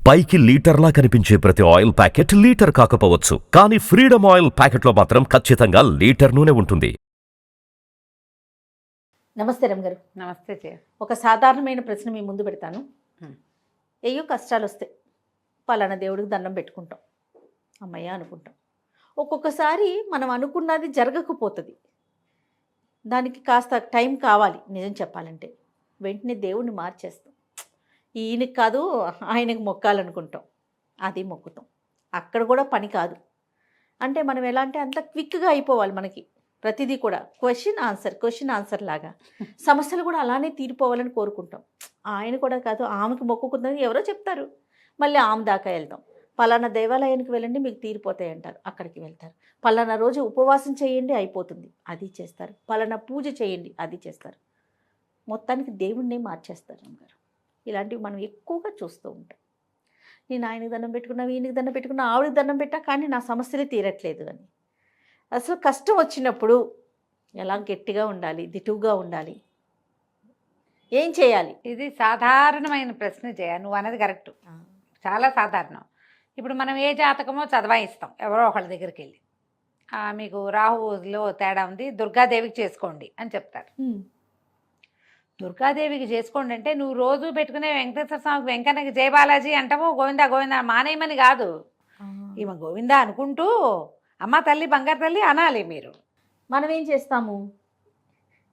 పైకి లీటర్లా కనిపించే ప్రతి ఆయిల్ ప్యాకెట్ లీటర్ కాకపోవచ్చు, కానీ ఫ్రీడమ్ ఆయిల్ ప్యాకెట్లో మాత్రం ఖచ్చితంగా లీటర్ నూనె ఉంటుంది. నమస్తే రమ్ గారు. నమస్తే జయ. ఒక సాధారణమైన ప్రశ్న మీ ముందు పెడతాను. ఏయో కష్టాలు వస్తాయి, పలానా దేవుడికి దండం పెట్టుకుంటాం, అమ్మయ్య అనుకుంటాం. ఒక్కొక్కసారి మనం అనుకున్నది జరగకపోతుంది, దానికి కాస్త టైం కావాలి. నిజం చెప్పాలంటే వెంటనే దేవుడిని మార్చేస్తాం. ఈయనకి కాదు ఆయనకు మొక్కాలనుకుంటాం, అది మొక్కుతాం. అక్కడ కూడా పని కాదు. అంటే మనం ఎలా అంటే అంత క్విక్గా అయిపోవాలి. మనకి ప్రతిదీ కూడా క్వశ్చన్ ఆన్సర్ లాగా సమస్యలు కూడా అలానే తీరిపోవాలని కోరుకుంటాం. ఆయన కూడా కాదు, ఆమెకు మొక్కుకుందని ఎవరో చెప్తారు, మళ్ళీ ఆమె దాకా వెళ్తాం. పలానా దేవాలయానికి వెళ్ళండి మీకు తీరిపోతాయి అంటారు, అక్కడికి వెళ్తారు. పలానా రోజు ఉపవాసం చేయండి అయిపోతుంది, అది చేస్తారు. పలానా పూజ చేయండి, అది చేస్తారు. మొత్తానికి దేవుణ్ణి మార్చేస్తారు అమ్మగారు. ఇలాంటివి మనం ఎక్కువగా చూస్తూ ఉంటాం. నేను ఆయనకి దండం పెట్టుకున్నా, ఈయనకి దండం పెట్టుకున్నా, ఆవిడకి దండం పెట్టా, కానీ నా సమస్యలే తీరట్లేదు అని. అసలు కష్టం వచ్చినప్పుడు ఎలా గట్టిగా ఉండాలి, దిటువుగా ఉండాలి, ఏం చేయాలి? ఇది సాధారణమైన ప్రశ్న జయ. నువ్వు అన్నది కరెక్ట్, చాలా సాధారణం. ఇప్పుడు మనం ఏ జాతకమో చదవాయిస్తాం ఎవరో ఒకళ్ళ దగ్గరికి వెళ్ళి, మీకు రాహులో తేడా ఉంది, దుర్గాదేవికి చేసుకోండి అని చెప్తారు. దుర్గాదేవికి చేసుకోండి అంటే నువ్వు రోజు పెట్టుకునే వెంకటేశ్వర స్వామికి వెంకన్నకి జయ బాలాజీ అంటాము, గోవిందా గోవిందా మానేయమని కాదు. ఈమె గోవిందా అనుకుంటూ అమ్మ తల్లి బంగారు తల్లి అనాలి మీరు. మనం ఏం చేస్తాము,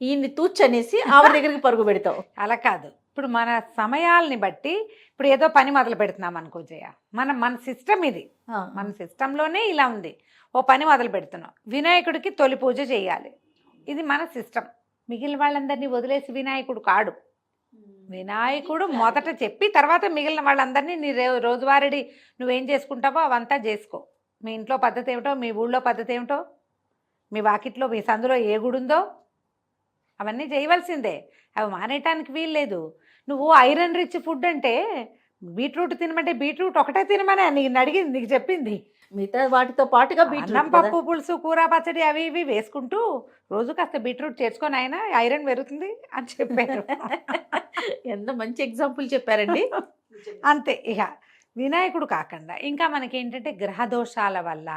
ఈయన్ని తూచనేసి ఆవిడ దగ్గరికి పరుగు పెడతాం. అలా కాదు. ఇప్పుడు మన సమయాల్ని బట్టి ఇప్పుడు ఏదో పని మొదలు పెడుతున్నాం అనుకో జయ, మన సిస్టమ్ ఇది, మన సిస్టంలోనే ఇలా ఉంది. ఓ పని మొదలు పెడుతున్నాం, వినాయకుడికి తొలి పూజ చేయాలి, ఇది మన సిస్టమ్. మిగిలిన వాళ్ళందరినీ వదిలేసి వినాయకుడు కాడు. వినాయకుడు మొదట చెప్పి తర్వాత మిగిలిన వాళ్ళందరినీ నీ రోజువారీ నువ్వేం చేసుకుంటావో అవంతా చేసుకో. మీ ఇంట్లో పద్ధతి ఏమిటో, మీ ఊళ్ళో పద్ధతి ఏమిటో, మీ వాకిట్లో మీ సందులో ఏ గుడి ఉందో అవన్నీ చేయవలసిందే. అవి మానేయటానికి వీల్లేదు. నువ్వు ఐరన్ రిచ్ ఫుడ్ అంటే బీట్రూట్ తినమంటే బీట్రూట్ ఒకటే తినమని నీకు అడిగింది, నీకు చెప్పింది. మిగతా వాటితో పాటుగా అన్నం పప్పు పులుసు కూర పచ్చడి అవి ఇవి వేసుకుంటూ రోజు కాస్త బీట్రూట్ చేర్చుకొని ఆయన ఐరన్ పెరుగుతుంది అని చెప్పారు. ఎంత మంచి ఎగ్జాంపుల్ చెప్పారండి. అంతే. ఇక వినాయకుడు కాకుండా ఇంకా మనకేంటంటే గ్రహదోషాల వల్ల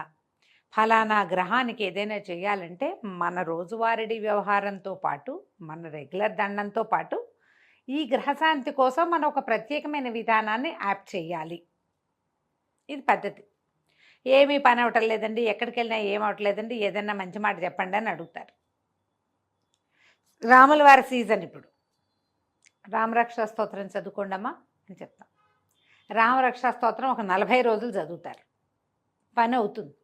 ఫలానా గ్రహానికి ఏదైనా చేయాలంటే మన రోజువారీ వ్యవహారంతో పాటు మన రెగ్యులర్ దండంతో పాటు ఈ గ్రహశాంతి కోసం మనం ఒక ప్రత్యేకమైన విధానాన్ని యాప్ చేయాలి. ఇది పద్ధతి. ఏమీ పని అవటం లేదండి, ఎక్కడికి వెళ్ళినా ఏం అవట్లేదండి, ఏదన్నా మంచి మాట చెప్పండి అని అడుగుతారు. రాముల వారి సీజన్ ఇప్పుడు, రామరక్షా స్తోత్రం చదువుకోండమ్మా అని చెప్తాం. రామరక్షా స్తోత్రం ఒక 40 రోజులు చదువుతారు, పని అవుతుంది.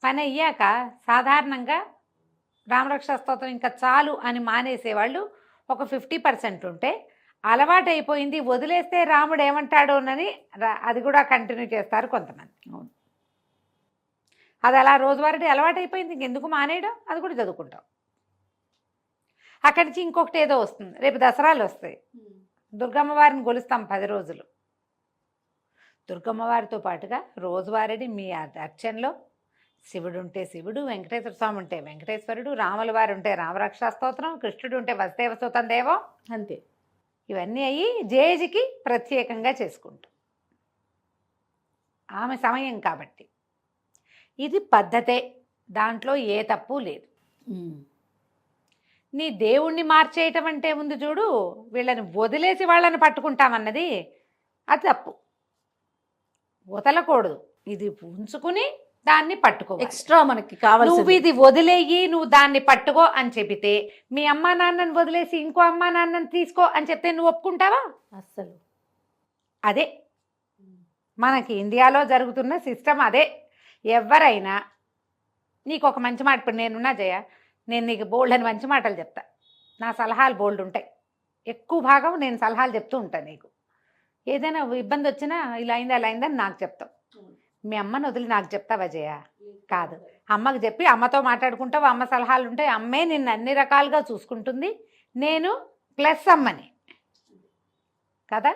పని అయ్యాక సాధారణంగా రామరక్షా స్తోత్రం ఇంకా చాలు అని మానేసేవాళ్ళు ఒక 50% ఉంటే, అలవాటు అయిపోయింది వదిలేస్తే రాముడు ఏమంటాడోనని అది కూడా కంటిన్యూ చేస్తారు కొంతమంది. అది అలా రోజువారీ అలవాటు అయిపోయింది, ఇంకెందుకు మానేయడం, అది కూడా చదువుకుంటాం. అక్కడి నుంచి ఇంకొకటి ఏదో వస్తుంది, రేపు దసరాలు వస్తాయి, దుర్గమ్మ వారిని గొలుస్తాం 10 రోజులు. దుర్గమ్మ వారితో పాటుగా రోజువారీ మీ అర్చనలో శివుడు ఉంటే శివుడు, వెంకటేశ్వర స్వామి ఉంటే వెంకటేశ్వరుడు, రాముల వారు ఉంటే రామరక్షా స్తోత్రం, కృష్ణుడు ఉంటే వసుదేవ సుతం దేవం, అంతే. ఇవన్నీ అయ్యి జేజికి ప్రత్యేకంగా చేసుకుంటాం. ఆమె సమయం కాబట్టి ఇది పద్ధతే, దాంట్లో ఏ తప్పు లేదు. నీ దేవుణ్ణి మార్చేయటం అంటే ముందు చూడు, వీళ్ళని వదిలేసి వాళ్ళని పట్టుకుంటామన్నది అది తప్పు. వదలకూడదు, ఇది ఉంచుకుని దాన్ని పట్టుకో. ఎక్స్ట్రా మనకి కావాలి. నువ్వు ఇది వదిలేయి నువ్వు దాన్ని పట్టుకో అని చెబితే, మీ అమ్మా నాన్నని వదిలేసి ఇంకో అమ్మా నాన్నని తీసుకో అని చెప్తే నువ్వు ఒప్పుకుంటావా? అస్సలు. అదే మనకి ఇండియాలో జరుగుతున్న సిస్టమ్ అదే. ఎవరైనా నీకు ఒక మంచి మాట, ఇప్పుడు నేనున్నా జయ, నేను నీకు బోల్డ్ అని మంచి మాటలు చెప్తా, నా సలహాలు బోల్డ్ ఉంటాయి, ఎక్కువ భాగం నేను సలహాలు చెప్తూ ఉంటాను. నీకు ఏదైనా ఇబ్బంది వచ్చినా ఇలా అయిందా అలా అయిందని నాకు చెప్తావు. మీ అమ్మని వదిలి నాకు చెప్తావా జయ? కాదు. అమ్మకి చెప్పి అమ్మతో మాట్లాడుకుంటావు, అమ్మ సలహాలు ఉంటాయి, అమ్మే నిన్ను అన్ని రకాలుగా చూసుకుంటుంది, నేను ప్లస్ అమ్మని కదా.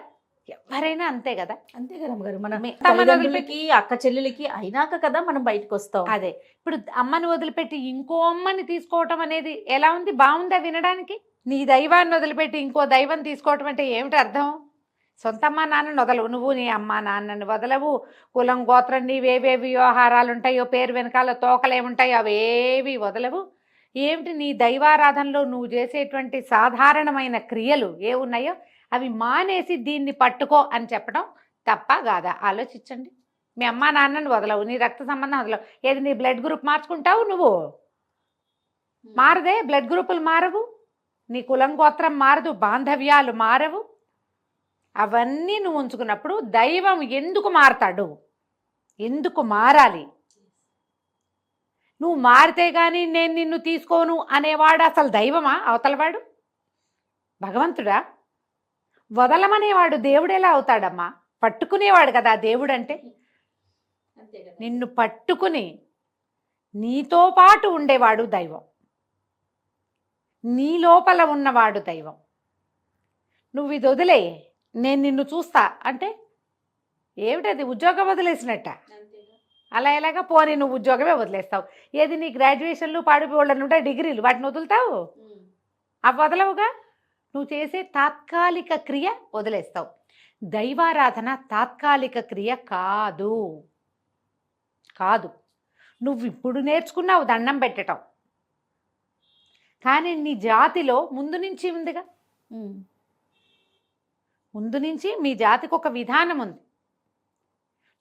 ఎవరైనా అంతే కదా. అంతే కదా అమ్మగారు. మన తల్లిదండ్రులకి అక్క చెల్లెలకి అయినాక కదా మనం బయటకు వస్తాం. అదే. ఇప్పుడు అమ్మని వదిలిపెట్టి ఇంకో అమ్మని తీసుకోవటం అనేది ఎలా ఉంది, బాగుందా వినడానికి? నీ దైవాన్ని వదిలిపెట్టి ఇంకో దైవం తీసుకోవటం అంటే ఏమిటి అర్థం? సొంత అమ్మ నాన్నని వదలవు, నువ్వు నీ అమ్మ నాన్నని వదలవు, కులం గోత్రం నీవేవేవి వ్యవహారాలు ఉంటాయో, పేరు వెనకాల తోకలేముంటాయో అవేవి వదలవు. ఏమిటి నీ దైవారాధనలో నువ్వు చేసేటువంటి సాధారణమైన క్రియలు ఏ ఉన్నాయో అవి మానేసి దీన్ని పట్టుకో అని చెప్పడం తప్ప కాదా? ఆలోచించండి. మీ అమ్మ నాన్నని వదలవు, నీ రక్త సంబంధం వదలవు, ఏది నీ బ్లడ్ గ్రూప్ మార్చుకుంటావు నువ్వు? మారదే, బ్లడ్ గ్రూపులు మారవు, నీ కులం గోత్రం మారదు, బాంధవ్యాలు మారవు. అవన్నీ నువ్వు ఉంచుకున్నప్పుడు దైవం ఎందుకు మారతాడు? ఎందుకు మారాలి? నువ్వు మారితే కానీ నేను నిన్ను తీసుకోను అనేవాడు అసలు దైవమా? అవతలవాడు భగవంతుడా? వదలమనేవాడు దేవుడు ఎలా అవుతాడమ్మా? పట్టుకునేవాడు కదా దేవుడు అంటే. నిన్ను పట్టుకుని నీతో పాటు ఉండేవాడు దైవం, నీ లోపల ఉన్నవాడు దైవం. నువ్వు ఇది వదిలే, నేను నిన్ను చూస్తా అంటే ఏమిటది? ఉద్యోగం వదిలేసినట్ట. అలా ఎలాగా? పోనీ నువ్వు ఉద్యోగమే వదిలేస్తావు. ఏది నీ గ్రాడ్యుయేషన్లు పాడిపోళ్ళను ఉంటాయి, డిగ్రీలు, వాటిని వదులుతావు? అవి వదలవుగా. నువ్వు చేసే తాత్కాలిక క్రియ వదిలేస్తావు. దైవారాధన తాత్కాలిక క్రియ కాదు, కాదు. నువ్వు ఇప్పుడు నేర్చుకున్నావు దండం పెట్టడం, కానీ నీ జాతిలో ముందు నుంచి ఉందిగా. ముందు నుంచి మీ జాతికి ఒక విధానం ఉంది.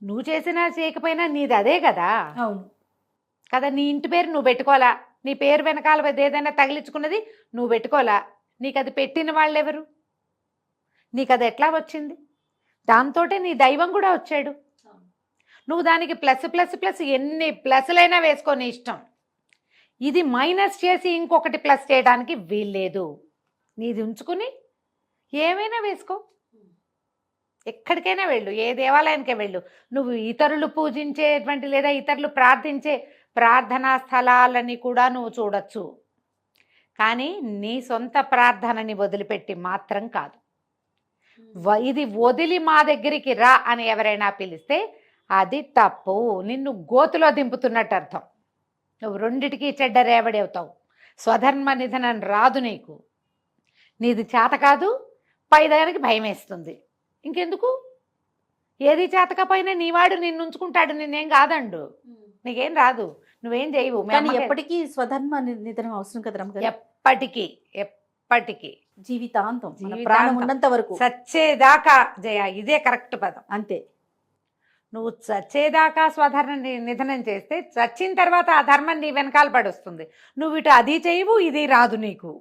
నువ్వు చేసినా చేయకపోయినా నీది అదే కదా. అవును కదా. నీ ఇంటి పేరు నువ్వు పెట్టుకోవాలా, నీ పేరు వెనకాల ఏదైనా తగిలించుకున్నది నువ్వు పెట్టుకోవాలా. నీకు అది పెట్టిన వాళ్ళు ఎవరు? నీకు అది ఎట్లా వచ్చింది? దాంతోటే నీ దైవం కూడా వచ్చాడు. నువ్వు దానికి ప్లస్ ప్లస్ ప్లస్ ఎన్ని ప్లస్లైనా వేసుకో, నీ ఇష్టం. ఇది మైనస్ చేసి ఇంకొకటి ప్లస్ చేయడానికి వీల్లేదు. నీది ఉంచుకుని ఏమైనా వేసుకో, ఎక్కడికైనా వెళ్ళు, ఏ దేవాలయానికే వెళ్ళు. నువ్వు ఇతరులు పూజించేటువంటి లేదా ఇతరులు ప్రార్థించే ప్రార్థనా స్థలాలని కూడా నువ్వు చూడొచ్చు, కానీ నీ సొంత ప్రార్థనని వదిలిపెట్టి మాత్రం కాదు. ఇది వదిలి మా దగ్గరికి రా అని ఎవరైనా పిలిస్తే అది తప్పు. నిన్ను గోతులో దింపుతున్నట్టు అర్థం. నువ్వు రెండిటికి చెడ్డ రేవడి అవుతావు. స్వధర్మ నిధనం రాదు నీకు. నీది చేత కాదు, పైదానికి భయం వేస్తుంది. ఇంకెందుకు? ఏది చేతకపోయినా నీవాడు నిన్ను ఉంచుకుంటాడు, నిన్నేం కాదండు, నీకేం రాదు, నువ్వేం చేయవు. కానీ ఎప్పటికీ స్వధర్మ నిధనం అవసరం కదా రమ్మగారు? ఎప్పటికీ ఎప్పటికీ జీవితాంతం, మన ప్రాణం ఉన్నంత వరకు, చచ్చేదాకా జయ, ఇదే కరెక్ట్ పదం. అంతే. నువ్వు చచ్చేదాకా స్వధర్మ నిధనం చేస్తే చచ్చిన తర్వాత ఆ ధర్మం నీ వెనకాల పడొస్తుంది. నువ్వు ఇటు అది చేయవు, ఇది రాదు నీకు,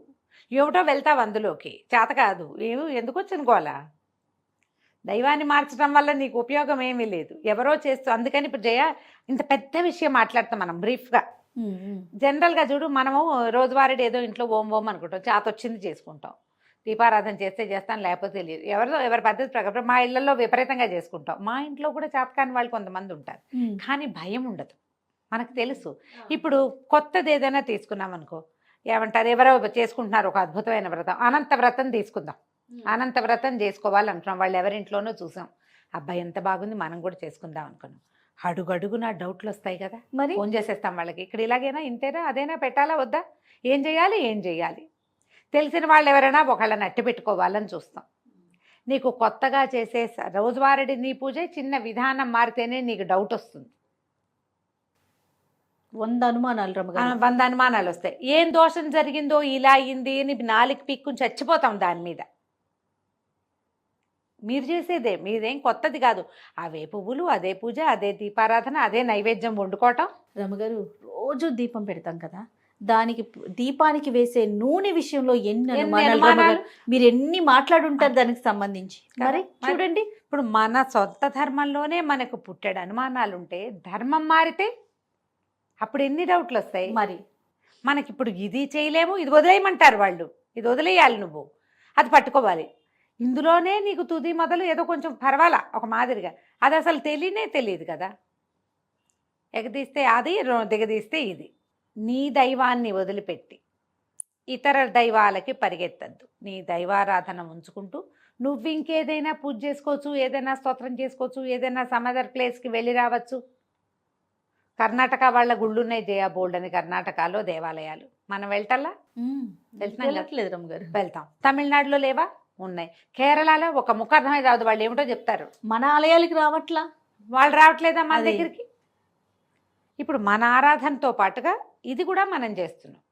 ఏమిటో వెళ్తావు అందులోకి. చేత కాదు, ఎందుకు వచ్చినుకోవాలా? దైవాన్ని మార్చడం వల్ల నీకు ఉపయోగం ఏమీ లేదు, ఎవరో చేస్తూ. అందుకని ఇప్పుడు జయ ఇంత పెద్ద విషయం మాట్లాడతాం మనం బ్రీఫ్గా. జనరల్గా చూడు, మనము రోజువారీ ఏదో ఇంట్లో ఓం ఓం అనుకుంటాం, చేత వచ్చింది చేసుకుంటాం. దీపారాధన చేస్తే చేస్తాను, లేకపోతే తెలియదు. ఎవరి పద్ధతి ప్రకారం మా ఇళ్లలో విపరీతంగా చేసుకుంటాం. మా ఇంట్లో కూడా చేతకాని వాళ్ళు కొంతమంది ఉంటారు, కానీ భయం ఉండదు, మనకు తెలుసు. ఇప్పుడు కొత్తది ఏదైనా తీసుకున్నాం అనుకో, ఏమంటారు, ఎవరో చేసుకుంటున్నారు ఒక అద్భుతమైన వ్రతం, అనంత వ్రతం తీసుకుందాం. అనంత వ్రతం చేసుకోవాలనుకున్నాం, వాళ్ళు ఎవరింట్లోనో చూసాం, అబ్బాయి ఎంత బాగుంది, మనం కూడా చేసుకుందాం అనుకున్నాం. అడుగడుగున డౌట్లు వస్తాయి కదా. మరి ఫోన్ చేసేస్తాం వాళ్ళకి, ఇక్కడ ఇలాగైనా ఇంతేనా అదేనా పెట్టాలా వద్దా, ఏం చేయాలి. తెలిసిన వాళ్ళు ఎవరైనా ఒకళ్ళని అట్టి పెట్టుకోవాలని చూస్తాం. నీకు కొత్తగా చేసే రోజువారీ నీ పూజ చిన్న విధానం మారితేనే నీకు డౌట్ వస్తుంది. 100 అనుమానాలు రమ్మగారు, 100 అనుమానాలు వస్తాయి. ఏం దోషం జరిగిందో ఇలా అయింది అని నాలుగు పీక్కుని చచ్చిపోతాం దాని మీద. మీరు చేసేదే, మీదేం కొత్తది కాదు. అవే పువ్వులు, అదే పూజ, అదే దీపారాధన, అదే నైవేద్యం వండుకోవటం. రమ్మగారు రోజు దీపం పెడతాం కదా, దానికి దీపానికి వేసే నూనె విషయంలో ఎన్ని అనుమానాలు, మీరు ఎన్ని మాట్లాడుంటారు దానికి సంబంధించి. మరి చూడండి, ఇప్పుడు మన సొంత ధర్మంలోనే మనకు పుట్టాడు అనుమానాలు ఉంటే, ధర్మం మారితే అప్పుడు ఎన్ని డౌట్లు వస్తాయి. మరి మనకి ఇప్పుడు ఇది చేయలేము, ఇది వదిలేయమంటారు వాళ్ళు, ఇది వదిలేయాలి, నువ్వు అది పట్టుకోవాలి. ఇందులోనే నీకు తుది మొదలు ఏదో కొంచెం పర్వాలా ఒక మాదిరిగా, అది అసలు తెలియదు కదా. ఎగదీస్తే అది, దిగదీస్తే ఇది. నీ దైవాన్ని వదిలిపెట్టి ఇతర దైవాలకి పరిగెత్తద్దు. నీ దైవారాధన ఉంచుకుంటూ నువ్వు ఇంకేదైనా పూజ చేసుకోవచ్చు, ఏదైనా స్తోత్రం చేసుకోవచ్చు, ఏదైనా సమ్ ప్లేస్కి వెళ్ళి రావచ్చు. కర్ణాటక వాళ్ళ గుళ్ళు ఉన్నాయి జయ, బోల్డ్ అని కర్ణాటకలో దేవాలయాలు. మనం వెళ్ళటల్లా వెళ్ళట్లేదు రమ్మగారు. వెళ్తాం. తమిళనాడులో లేవా? ఉన్నాయి. కేరళలో ఒక ముఖార్థమే కాదు, వాళ్ళు ఏమిటో చెప్తారు. మన ఆలయాలకి రావట్లా, వాళ్ళు రావట్లేదా మన అదే. దగ్గరికి? ఇప్పుడు మన ఆరాధనతో పాటుగా ఇది కూడా మనం చేస్తున్నాం.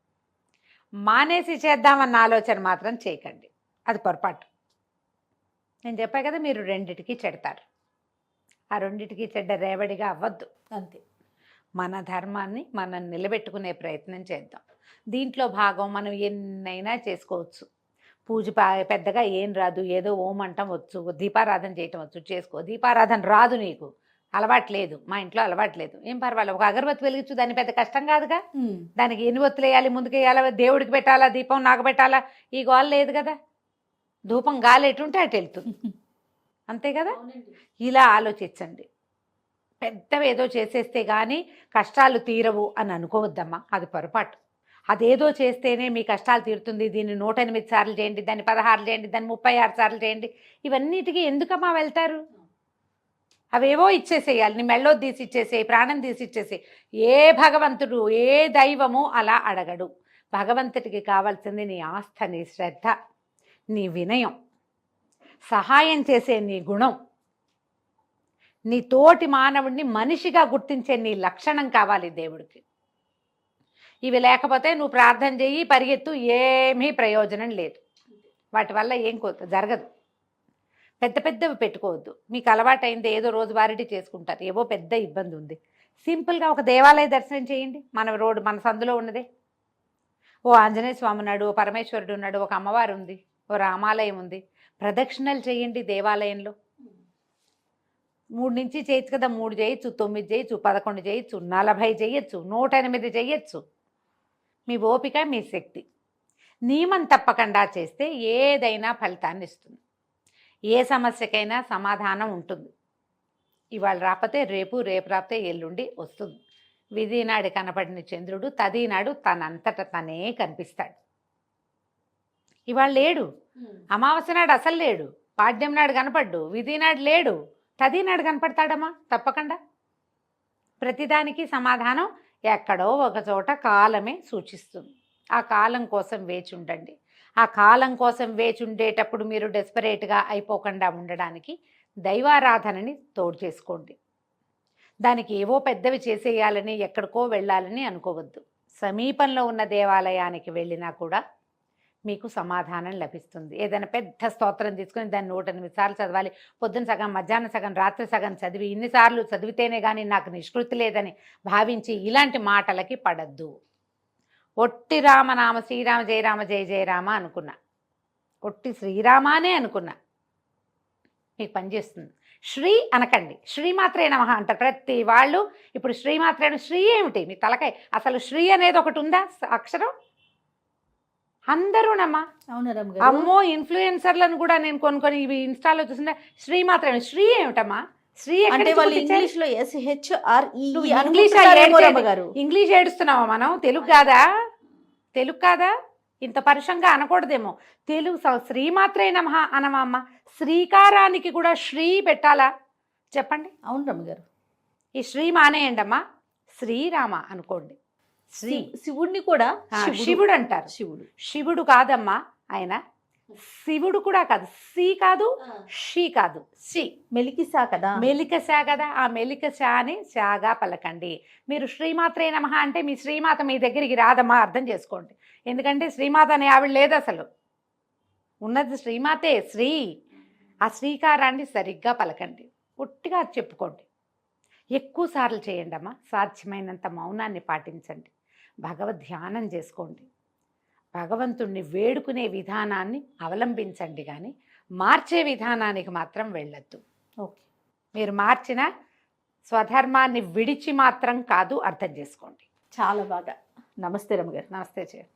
మానేసి చేద్దామన్న ఆలోచన మాత్రం చేయకండి, అది పొరపాటు. నేను చెప్పా కదా, మీరు రెండిటికి చెడతారు. ఆ రెండిటికి చెడ్డ రేవడిగా అవ్వద్దు. అంతే. మన ధర్మాన్ని మనం నిలబెట్టుకునే ప్రయత్నం చేద్దాం. దీంట్లో భాగం మనం ఎన్నైనా చేసుకోవచ్చు. పూజ పెద్దగా ఏం రాదు, ఏదో ఓం అంటాం వచ్చు, దీపారాధన చేయటం వచ్చు, చేసుకో. దీపారాధన రాదు నీకు, అలవాటు లేదు, మా ఇంట్లో అలవాటు లేదు, ఏం పర్వాలేదు, ఒక అగరబత్తి వెలిగించు, దాన్ని పెద్ద కష్టం కాదుగా. దానికి ఎన్ని ఒత్తులు వేయాలి, ముందుకు వేయాలా, దేవుడికి పెట్టాలా, దీపం నాకు పెట్టాలా, ఈ గోల లేదు కదా. ధూపం గాలి ఎటుంటే అటు వెళ్తుంది, అంతే కదా. ఇలా ఆలోచించండి. పెద్దవి ఏదో చేసేస్తే కానీ కష్టాలు తీరవు అని అనుకోవద్దమ్మా, అది పొరపాటు. అదేదో చేస్తేనే మీ కష్టాలు తీరుతుంది, దీన్ని 108 సార్లు చేయండి, దాన్ని 16 చేయండి, దాన్ని 36 సార్లు చేయండి, ఇవన్నిటికీ ఎందుకమ్మా వెళ్తారు? అవేవో ఇచ్చేసేయాలి, నీ మెళ్ళో తీసి ఇచ్చేసేయి, ప్రాణం తీసి ఇచ్చేసేయి. ఏ భగవంతుడు ఏ దైవము అలా అడగడు. భగవంతుడికి కావాల్సింది నీ ఆస్థ, నీ శ్రద్ధ, నీ వినయం, సహాయం చేసే నీ గుణం, నీ తోటి మానవుడిని మనిషిగా గుర్తించే నీ లక్షణం కావాలి దేవుడికి. ఇవి లేకపోతే నువ్వు ప్రార్థన చెయ్యి, పరిగెత్తు, ఏమీ ప్రయోజనం లేదు. వాటి వల్ల ఏం జరగదు. పెద్ద పెద్దవి పెట్టుకోవద్దు. మీకు అలవాటైంది ఏదో రోజువారీ చేసుకుంటారు, ఏవో పెద్ద ఇబ్బంది ఉంది. సింపుల్గా ఒక దేవాలయ దర్శనం చేయండి. మన సందులో ఉన్నదే. ఓ ఆంజనేయ స్వామి ఉన్నాడు, ఓ పరమేశ్వరుడు ఉన్నాడు, ఒక అమ్మవారు ఉంది, ఓ రామాలయం ఉంది. ప్రదక్షిణలు చేయండి దేవాలయంలో. 3 నుంచి చేయొచ్చు కదా, 3 చేయొచ్చు, 9 చేయొచ్చు, 11 చేయొచ్చు, 40 చేయొచ్చు, 108 చేయొచ్చు. మీ ఓపిక, మీ శక్తి. నియమం తప్పకుండా చేస్తే ఏదైనా ఫలితాన్ని ఇస్తుంది. ఏ సమస్యకైనా సమాధానం ఉంటుంది. ఇవాళ రాకపోతే రేపు, రేపు రాకపోతే ఎల్లుండి వస్తుంది. విధి నాడు కనపడిన చంద్రుడు తదినాడు తనంతట తనే కనిపిస్తాడు. ఇవాళ లేడు, అమావాస్య నాడు అసలు లేడు, పాడ్యం నాడు కనపడ్డు, విధి నాడు లేడు, తదినాడు కనపడతాడమ్మా తప్పకుండా. ప్రతిదానికి సమాధానం ఎక్కడో ఒక చోట కాలమే సూచిస్తుంది. ఆ కాలం కోసం వేచి ఉండండి. ఆ కాలం కోసం వేచి ఉండేటప్పుడు మీరు డెస్పరేట్గా అయిపోకుండా ఉండడానికి దైవారాధనని తోడు చేసుకోండి. దానికి ఏవో పెద్దవి చేసేయాలని, ఎక్కడికో వెళ్ళాలని అనుకోవద్దు. సమీపంలో ఉన్న దేవాలయానికి వెళ్ళినా కూడా మీకు సమాధానం లభిస్తుంది. ఏదైనా పెద్ద స్తోత్రం తీసుకొని దాన్ని 108 సార్లు చదవాలి, పొద్దున సగం, మధ్యాహ్నం సగం, రాత్రి సగం చదివి ఇన్నిసార్లు చదివితేనే కానీ నాకు నిష్కృతి లేదని భావించి ఇలాంటి మాటలకి పడద్దు. ఒట్టి రామనామ, శ్రీరామ జయ రామ జయ జయ రామ అనుకున్నా, ఒట్టి శ్రీరామానే అనుకున్నా, మీకు పనిచేస్తుంది. శ్రీ అనకండి, శ్రీమాత్రే నమః అంటారు ప్రతి వాళ్ళు. ఇప్పుడు శ్రీమాత్రే, శ్రీ ఏమిటి మీ తలకాయ? అసలు శ్రీ అనేది ఒకటి ఉందా అక్షరం? అందరూనమ్మా. అమ్మో, ఇన్ఫ్లుయెన్సర్లను కూడా నేను కొన్ని ఇవి ఇన్స్టాలో చూసిందా, శ్రీమాత్రే. శ్రీ ఏమిటమ్మా? శ్రీ అంటే వాళ్ళు ఇంగ్లీష్ ఇంగ్లీష్లో SHRE ఇంగ్లీష్ ఏడుస్తున్నావా? మనం తెలుగు కాదా? తెలుగు కాదా? ఇంత పరుషంగా అనకూడదేమో. తెలుగు శ్రీమాత్రే నమః అనమా అమ్మ? శ్రీకారానికి కూడా శ్రీ పెట్టాలా చెప్పండి? అవును రమ్మగారు. ఈ శ్రీ మానేయండి అమ్మా, శ్రీరామ అనుకోండి. శ్రీ శివుడిని కూడా శివుడు అంటారు. శివుడు కాదమ్మా ఆయన, శివుడు కూడా కాదు. సి కాదు, షీ కాదు, సి. మెలికిసా కదా, మెలికసా కదా. ఆ మెలికసాని శాగా పలకండి. మీరు శ్రీమాత్రే నమః అంటే మీ శ్రీమాత మీ దగ్గరికి రాదమ్మా, అర్థం చేసుకోండి. ఎందుకంటే శ్రీమాత అనే ఆవిడ లేదు అసలు, ఉన్నది శ్రీమాతే, శ్రీ. ఆ శ్రీకారాన్ని సరిగ్గా పలకండి, ఒట్టిగా చెప్పుకోండి. ఎక్కువ సార్లు చేయండి అమ్మా. సాధ్యమైనంత మౌనాన్ని పాటించండి, భగవద్ ధ్యానం చేసుకోండి, భగవంతుణ్ణి వేడుకునే విధానాన్ని అవలంబించండి. కానీ మార్చే విధానానికి మాత్రం వెళ్ళొద్దు. ఓకే, మీరు మార్చిన స్వధర్మాన్ని విడిచి మాత్రం కాదు, అర్థం చేసుకోండి. చాలా బాగా. నమస్తే రమ్మగారు. నమస్తే చేయండి.